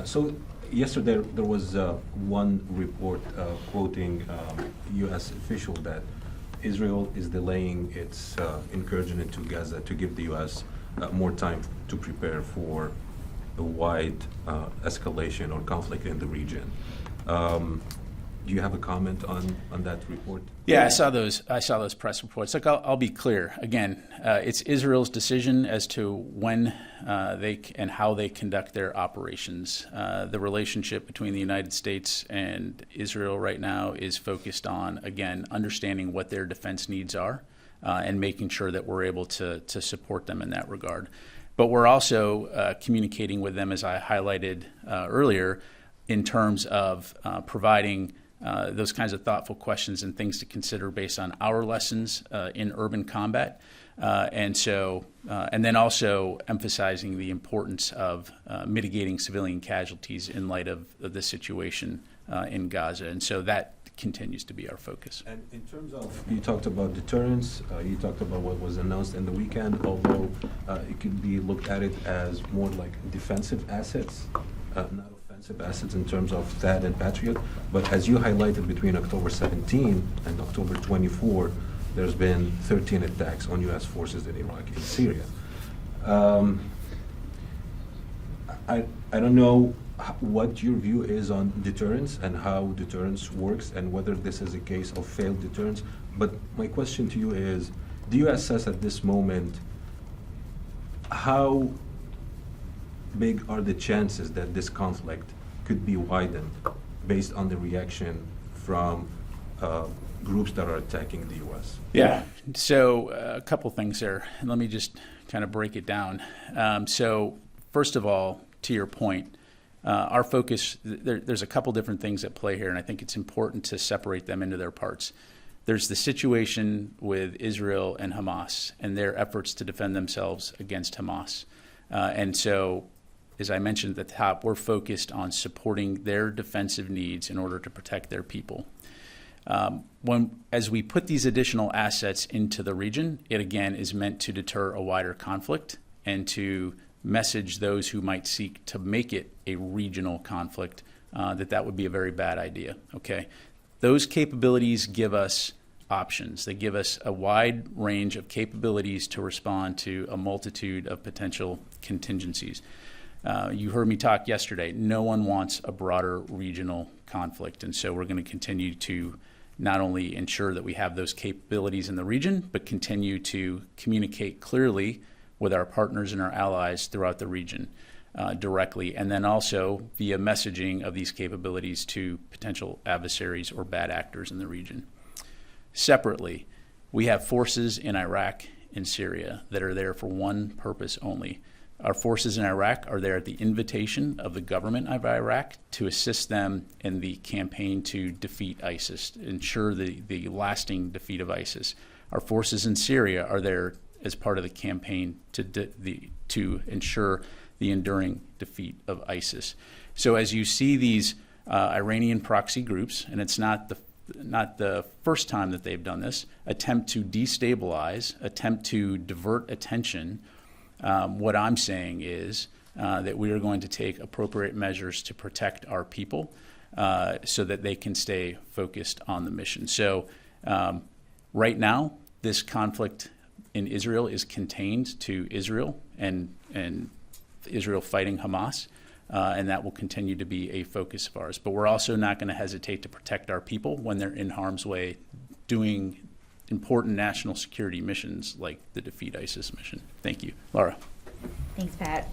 So yesterday there was one report quoting U.S. official that Israel is delaying its incursion into Gaza to give the U.S. More time to prepare for a wide escalation or conflict in the region. Do you have a comment on that report? Yeah, I saw those press reports. Look, I'll be clear. Again, it's Israel's decision as to when they and how they conduct their operations. The relationship between the United States and Israel right now is focused on, again, understanding what their defense needs are and making sure that we're able to support them in that regard. But we're also communicating with them, as I highlighted earlier, in terms of providing those kinds of thoughtful questions and things to consider based on our lessons in urban combat. And then also emphasizing the importance of mitigating civilian casualties in light of the situation in Gaza. And so that continues to be our focus. And in terms of, you talked about deterrence, you talked about what was announced in the weekend, although it could be looked at it as more like defensive assets, not offensive assets in terms of THAAD and Patriot. But as you highlighted, between October 17 and October 24, there's been 13 attacks on U.S. forces in Iraq and Syria. I don't know what your view is on deterrence and how deterrence works and whether this is a case of failed deterrence. But my question to you is, do you assess at this moment how big are the chances that this conflict could be widened based on the reaction from groups that are attacking the U.S.? Yeah, so a couple things there. And let me just kind of break it down. So first of all, to your point, our focus, there's a couple different things at play here, and I think it's important to separate them into their parts. There's the situation with Israel and Hamas and their efforts to defend themselves against Hamas. And so, as I mentioned at the top, we're focused on supporting their defensive needs in order to protect their people. As we put these additional assets into the region, it again is meant to deter a wider conflict and to message those who might seek to make it a regional conflict that would be a very bad idea. Okay, those capabilities give us options. They give us a wide range of capabilities to respond to a multitude of potential contingencies. You heard me talk yesterday. No one wants a broader regional conflict, and so we're going to continue to not only ensure that we have those capabilities in the region, but continue to communicate clearly with our partners and our allies throughout the region directly, and then also via messaging of these capabilities to potential adversaries or bad actors in the region. Separately, we have forces in Iraq and Syria that are there for one purpose only. Our forces in Iraq are there at the invitation of the government of Iraq to assist them in the campaign to defeat ISIS, ensure the lasting defeat of ISIS. Our forces in Syria are there as part of the campaign to ensure the enduring defeat of ISIS. So as you see these Iranian proxy groups, and it's not the first time that they've done this, attempt to destabilize, attempt to divert attention, what I'm saying is that we are going to take appropriate measures to protect our people so that they can stay focused on the mission. So right now, this conflict in Israel is contained to Israel and Israel fighting Hamas, and that will continue to be a focus of ours. But we're also not going to hesitate to protect our people when they're in harm's way doing important national security missions like the Defeat ISIS mission. Thank you. Laura. Thanks, Pat.